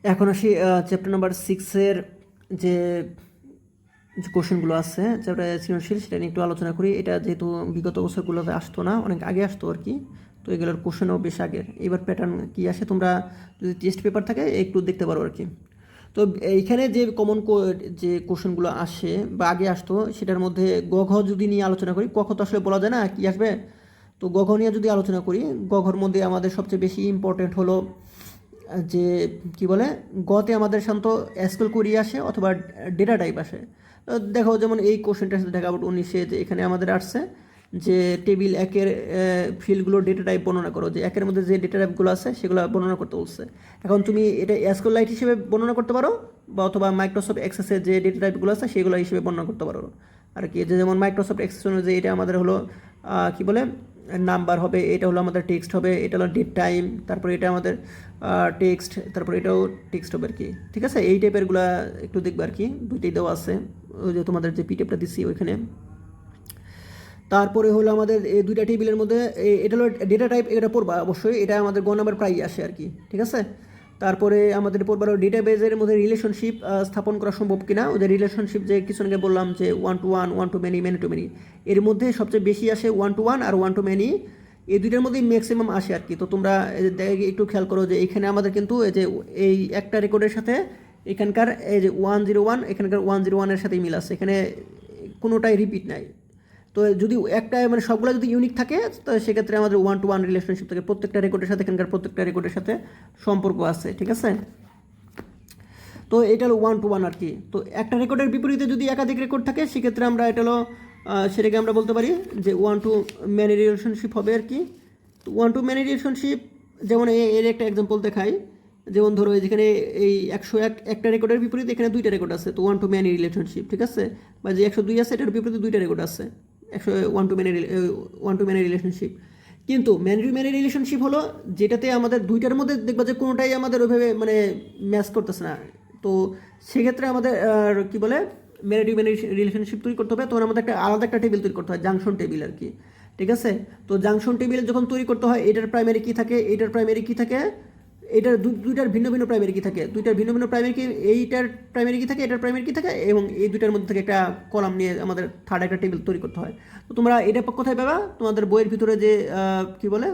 এখন আসি chapter number 6-এর যে যে কোশ্চেনগুলো আছে যেটা সৃজনশীল সেটা নিয়ে একটু আলোচনা করি। এটা যেহেতু বিগত বছরগুলোতে আসতো না, অনেক আগে আসতো আর কি, তো এগুলোর কোশ্চেনও বেশ আগের। এবার প্যাটার্ন কী আসে তোমরা যদি টেস্ট পেপার থাকে একটু দেখতে পারো আর কি। তো এইখানে যে কমন যে কোশ্চেনগুলো আসে বা আগে আসতো সেটার মধ্যে গ ঘ যদি নিয়ে আলোচনা করি, ক খ তো আসলে বলা যায় না কী আসবে, তো গ ঘ নিয়ে যদি আলোচনা করি, গ ঘর মধ্যে আমাদের সবচেয়ে বেশি ইম্পর্টেন্ট হলো যে কি বলে, গতে আমাদের সাধারণত এসকিউএল কোয়েরি আসে অথবা ডেটা টাইপ আসে। দেখো যেমন এই কোশ্চেনটার সাথে দেখা আউট 19-এ যে এখানে আমাদের আসছে যে টেবিল একের ফিল্ডগুলো ডেটা টাইপ বর্ণনা করো, যে একের মধ্যে যে ডেটা টাইপগুলো আছে সেগুলো বর্ণনা করতে বলছে। এখন তুমি এটা এসকিউএল লাইট হিসেবে বর্ণনা করতে পারো বা অথবা মাইক্রোসফট এক্সেসের যে ডেটা টাইপগুলো আছে সেগুলো হিসেবে বর্ণনা করতে পারো আর কি। যে যেমন মাইক্রোসফট এক্সেস অনুযায়ী এটা আমাদের হলো কি বলে নাম্বার হবে, এটা হলো আমাদের টেক্সট হবে, এটা হলো ডেট টাইম, তারপরে এটা আমাদের টেক্সট, তারপরে এটাও টেক্সট হবে আর কি। ঠিক আছে, এই টাইপেরগুলো একটু দেখবে আর কি, দুইটাই দেওয়া আছে ওই যে তোমাদের যে পিডিএফটা দিচ্ছি ওইখানে। তারপরে হলো আমাদের এই দুইটা টেবিলের মধ্যে এটা হলো ডেটা টাইপ, এটা পড়বা অবশ্যই, এটা আমাদের গ নাম্বার প্রায়ই আসে আর কি। ঠিক আছে, তারপরে আমাদের পড়বার ডেটাবেজের মধ্যে রিলেশনশিপ স্থাপন করা সম্ভব কিনা, ওদের রিলেশনশিপ যে কিছু আগে বললাম যে 1 to 1, 1 to many, many to many, এর মধ্যে সবচেয়ে বেশি আসে 1 to 1 আর 1 to many, এই দুইটার মধ্যেই ম্যাক্সিমাম আসে আর কি। তো তোমরা একটু খেয়াল করো যে এখানে আমাদের কিন্তু এই যে এই একটা রেকর্ডের সাথে এখানকার এই যে 101 এখানকার 101-এর সাথে মিল আছে, এখানে কোনোটাই রিপিট নাই। তো যদি একটা মানে সবগুলো যদি ইউনিক থাকে তো সেক্ষেত্রে আমাদের 1 to 1 রিলেশনশিপ থাকে, প্রত্যেকটা রেকর্ডের সাথে এখানকার প্রত্যেকটা রেকর্ডের সাথে সম্পর্ক আছে। ঠিক আছে, তো এটা হলো 1 to 1 আর কি। তো একটা রেকর্ডের বিপরীতে যদি একাধিক রেকর্ড থাকে সেক্ষেত্রে আমরা এটা হলো সেটাকে আমরা বলতে পারি যে 1 to many রিলেশনশিপ হবে আর কি। তো 1 to many রিলেশনশিপ যেমন এর একটা এক্সাম্পল দেখাই, যেমন ধরো যেখানে এই 101 একটা রেকর্ডের বিপরীতে এখানে দুইটা রেকর্ড আছে, তো 1 to many রিলেশনশিপ। ঠিক আছে, বা যে 102 আছে এটার বিপরীতে দুইটা রেকর্ড আছে, 1 to many 1 to many relationship. কিন্তু ম্যান টু ম্যান রিলেশনশিপ হলো যেটাতে আমাদের দুইটার মধ্যে দেখবা যে কোনোটাই আমাদের ওইভাবে মানে ম্যাচ করতেছে না, তো সেক্ষেত্রে আমাদের কি বলে ম্যান টু ম্যান রিলেশনশিপ তৈরি করতে হবে, তখন আমাদের একটা আলাদা একটা টেবিল তৈরি করতে হয়, জাংশন টেবিল আর কি। ঠিক আছে, তো জাংশন টেবিল যখন তৈরি করতে হয় এটার প্রাইমারি কি থাকে, এটার প্রাইমারি কি থাকে, এটার দুইটার ভিন্ন ভিন্ন প্রাইমারি কি থাকে, দুইটার ভিন্ন ভিন্ন প্রাইমারি কি, এইটার প্রাইমারি কি থাকে, এটার প্রাইমারি কি থাকে, এবং এই দুইটার মধ্যে থেকে একটা কলাম নিয়ে আমাদের থার্ড একটা টেবিল তৈরি করতে হয়। তো তোমরা এটা কোথায় পাবা, তোমাদের বইয়ের ভিতরে যে কি বলে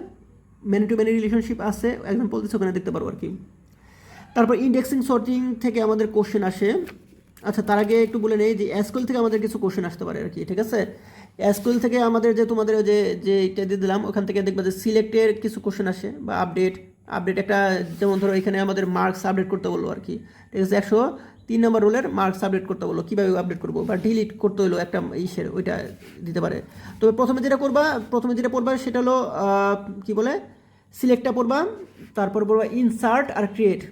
ম্যানি টু ম্যানি রিলেশনশিপ আছে এক্সাম্পল দিচ্ছে ওখানে দেখতে পারো আর কি। তারপর ইন্ডেক্সিং সর্টিং থেকে আমাদের কোশ্চেন আসে। আচ্ছা, তার আগে একটু বলে নেই যে এসকিউএল থেকে আমাদের কিছু কোশ্চেন আসতে পারে আর কি। ঠিক আছে, এসকিউএল থেকে আমাদের যে তোমাদের যে যে এটা দিয়ে দিলাম ওখান থেকে দেখবা যে সিলেক্টের কিছু কোশ্চেন আসে বা আপডেট একটা, যেমন ধরো এখানে আমাদের মার্কস আপডেট করতে বললো আর কি। ঠিক আছে, 103 নম্বর রোলের মার্কস আপডেট করতে বললো, কীভাবে আপডেট করবো বা ডিলিট করতে হলো একটা ইসের, ওইটা দিতে পারে। তবে প্রথমে যেটা পড়বা সেটা হলো কি বলে সিলেক্টটা পড়বা, তারপর পড়বা ইনসার্ট আর ক্রিয়েট।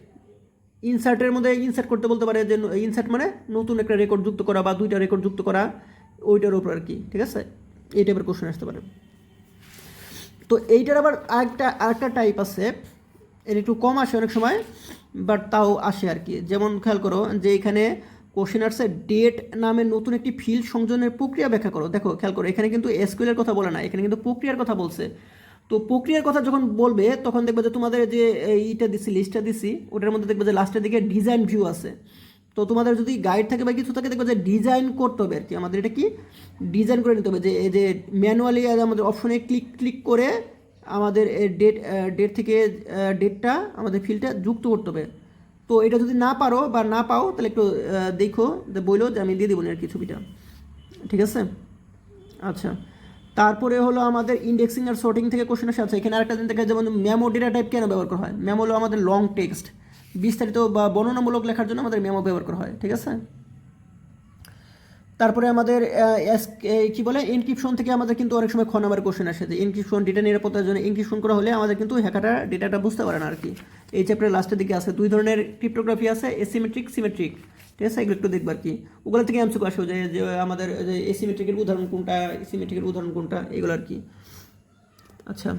ইনসার্টের মধ্যে ইনসার্ট করতে বলতে পারে, যে ইনসার্ট মানে নতুন একটা রেকর্ড যুক্ত করা বা দুইটা রেকর্ড যুক্ত করা, ওইটার উপর আর কি। ঠিক আছে, এই টাইপের কোশ্চেন আসতে পারে। তো এইটার আবার আরেকটা টাইপ আছে, এর একটু কম আসে অনেক সময়, বাট তাও আসে আর কি। যেমন খেয়াল করো যে এখানে কোশ্চেন আসছে ডেট নামে নতুন একটি ফিল্ড সংযোজনের প্রক্রিয়া ব্যাখ্যা করো। দেখো খেয়াল করো এখানে কিন্তু এসকিউএল এর কথা বলে না, এখানে কিন্তু প্রক্রিয়ার কথা বলছে। তো প্রক্রিয়ার কথা যখন বলবে তখন দেখবে যে তোমাদের যে এইটা দিছি লিস্টটা দিছি ওটার মধ্যে দেখবে যে লাস্টের দিকে ডিজাইন ভিউ আছে। তো তোমাদের যদি গাইড থাকে বা কিছু থাকে দেখবে যে ডিজাইন করতে হবে আর কি, আমাদের এটা কি ডিজাইন করে নিতে হবে, যে এই যে ম্যানুয়ালি আমাদের অপশনে ক্লিক করে আমাদের ডেট থেকে ডেটটা আমাদের ফিল্ডটা যুক্ত করতে হবে। তো এটা যদি না পারো বা না পাও তাহলে একটু দেখো, বললো যে আমি দিয়ে দেবো আর কি ছবিটা। ঠিক আছে, আচ্ছা, তারপরে হলো আমাদের ইন্ডেক্সিং আর সর্টিং থেকে কোশ্চেন আসে। আচ্ছা, এখানে আরেকটা দিন দেখা, যেমন মেমো ডেটা টাইপ কেন ব্যবহার করা হয়, মেমো হলো আমাদের লং টেক্সট, বিস্তারিত বা বর্ণনামূলক লেখার জন্য আমাদের মেমো ব্যবহার করা হয়। ঠিক আছে, তারপরে আমাদের কি বলে এনক্রিপশন থেকে আমাদের কিন্তু অনেক সময় খ নাম্বার কোশ্চেন আসে, যে এনক্রিপশন ডেটা নিরাপত্তার জন্য এনক্রিপশন করা হলে আমাদের কিন্তু হ্যাকারটা ডেটাটা বুঝতে পারে না আর কি। এই চ্যাপ্টারের লাস্টের দিকে আছে দুই ধরনের ক্রিপ্টোগ্রাফি আছে, এসিমেট্রিক সিমেট্রিক। ঠিক আছে, এগুলো একটু দেখবো আর কি, ওগুলো থেকে এমসিকিউ আসে যে আমাদের যে এসিমেট্রিকের উদাহরণ কোনটা, সিমেট্রিকের উদাহরণ কোনটা, এগুলো আর কি। আচ্ছা,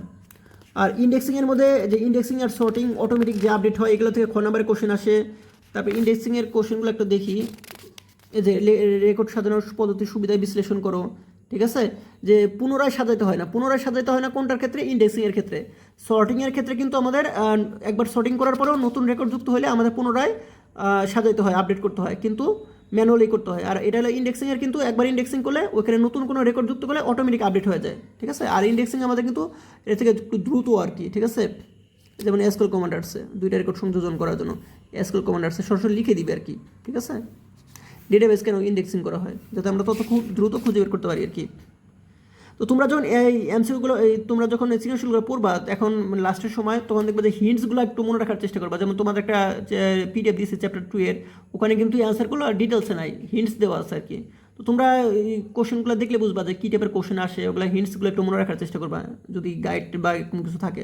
আর ইন্ডেক্সিংয়ের মধ্যে যে ইন্ডেক্সিং আর সর্টিং অটোমেটিক যে আপডেট হয় এগুলো থেকে খ নাম্বারের কোশ্চেন আসে। তারপর ইন্ডেক্সিংয়ের কোশ্চেনগুলো একটু দেখি, এই যে রেকর্ড সাজানোর পদ্ধতি সুবিধা বিশ্লেষণ করো, ঠিক আছে, যে পুনরায় সাজাইতে হয় না কোনটার ক্ষেত্রে, ইন্ডেক্সিংয়ের ক্ষেত্রে। সর্টিংয়ের ক্ষেত্রে কিন্তু আমাদের একবার সর্টিং করার পরেও নতুন রেকর্ড যুক্ত হলে আমাদের পুনরায় সাজাইতে হয়, আপডেট করতে হয়, কিন্তু ম্যানুয়ালি করতে হয়। আর এটা হলো ইন্ডেক্সিংয়ের, কিন্তু একবার ইন্ডেক্সিং করলে ওখানে নতুন কোনো রেকর্ড যুক্ত করলে অটোমেটিক আপডেট হয়ে যায়, ঠিক আছে। আর ইন্ডেক্সিং আমাদের কিন্তু এর থেকে একটু দ্রুত আর কি, ঠিক আছে। যেমন এসকিউএল কমান্ড আসছে দুইটা রেকর্ড সংযোজন করার জন্য, এসকিউএল কমান্ড আসছে সরাসরি লিখে দিবে আর কি, ঠিক আছে। ডেটাবেস কেন ইন্ডেক্সিং করা হয়, যাতে আমরা তত খুব দ্রুত খুঁজে বের করতে পারি আর কি। তো তোমরা যখন এই এমসিকিউগুলো তোমরা যখন সৃজনশীলগুলো পড়বা এখন লাস্টের সময়, তখন দেখবে যে হিন্টসগুলো একটু মনে রাখার চেষ্টা করবা। যেমন তোমাদের একটা পিডিএফ দিয়েছে চ্যাপ্টার 2 এর, ওখানে কিন্তু এই অ্যান্সারগুলো ডিটেলসে নাই, হিন্টস দেওয়া আছে আর কি। তো তোমরা এই কোশ্চেনগুলো দেখলে বুঝবা যে কী টাইপের কোশ্চেন আসে, ওগুলো হিন্টসগুলো একটু মনে রাখার চেষ্টা করবা যদি গাইড বা কোনো কিছু থাকে।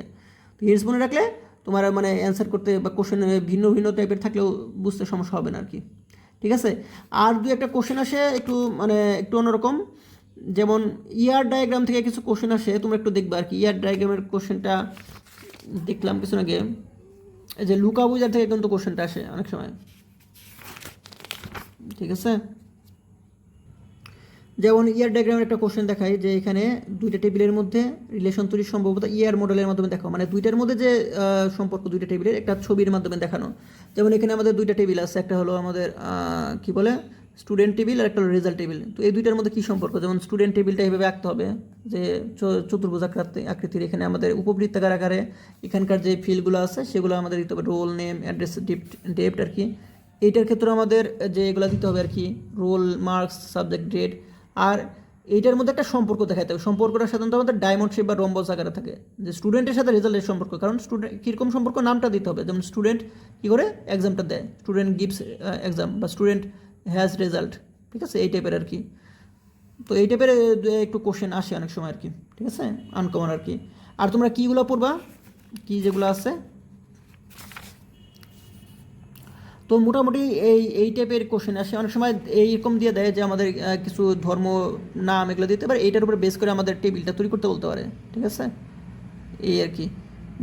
তো হিন্টস মনে রাখলে তোমার মানে অ্যান্সার করতে বা কোশ্চেন ভিন্ন ভিন্ন টাইপের থাকলেও বুঝতে সমস্যা হবে না আর কি, ঠিক আছে। আর দুই একটা কোশ্চেন আসে একটু মানে একটু অন্যরকম, যেমন ইয়ার ডায়াগ্রাম থেকে কিছু কোশ্চেন আসে, তোমরা একটু দেখবে আর কি। ইয়ার ডায়াগ্রামের কোশ্চেনটা দেখলাম কিছু আগে, এই যে লুকা বুজার থেকে কিন্তু কোশ্চেনটা আসে অনেক সময়, ঠিক আছে। যেমন ইয়ার ডায়াগ্রামের একটা কোশ্চেন দেখায় যে এখানে দুইটা টেবিলের মধ্যে রিলেশন তৈরির সম্ভবত ইয়ার মডেলের মাধ্যমে দেখাও, মানে দুইটার মধ্যে যে সম্পর্ক দুইটা টেবিলের একটা ছবির মাধ্যমে দেখানো। যেমন এখানে আমাদের দুইটা টেবিল আছে, একটা হলো আমাদের কি বলে স্টুডেন্ট টেবিল আর একটা হলো রেজাল্ট টেবিল। তো এই দুইটার মধ্যে কী সম্পর্ক, যেমন স্টুডেন্ট টেবিলটা এভাবে আঁকতে হবে যে চতুর্ভুজ আকৃতির, এখানে আমাদের উপবৃত্তাকার আকারে এখানকার যে ফিল্ডগুলো আছে সেগুলো আমাদের দিতে হবে, রোল নেম, অ্যাড্রেস, ডেপ্ট আর কি। এইটার ক্ষেত্রে আমাদের যে এগুলো দিতে হবে আর কি, রোল, মার্কস, সাবজেক্ট, ডেট। আর এইটার মধ্যে একটা সম্পর্ক দেখাতে হবে, সম্পর্কটা সাধারণত আমাদের ডায়মন্ড শেপ বা রম্বস আকারে থাকে, যে স্টুডেন্টের সাথে রেজাল্টের সম্পর্ক। কারণ স্টুডেন্ট কীরকম সম্পর্ক নামটা দিতে হবে, যেমন স্টুডেন্ট কী করে এক্সামটা দেয়, স্টুডেন্ট গিভস এক্সাম বা স্টুডেন্ট হ্যাজ রেজাল্ট, ঠিক আছে, এই টাইপের আর কি। তো এই টাইপের একটু কোশ্চেন আসে অনেক সময় আর কি, ঠিক আছে, আনকমন আর কি। আর তোমরা কীগুলো পড়বা, কী যেগুলো আছে, তো মোটামুটি এই টাইপের কোশ্চেন আসে অনেক সময়, এইরকম দিয়ে দেয় যে আমাদের কিছু ধর্ম নাম এগুলো দিতে পারে, এইটার উপরে বেস করে আমাদের টেবিলটা তৈরি করতে বলতে পারে, ঠিক আছে, এই আর কি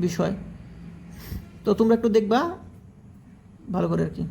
বিষয়। তো তোমরা একটু দেখবা ভালো করে আর কি।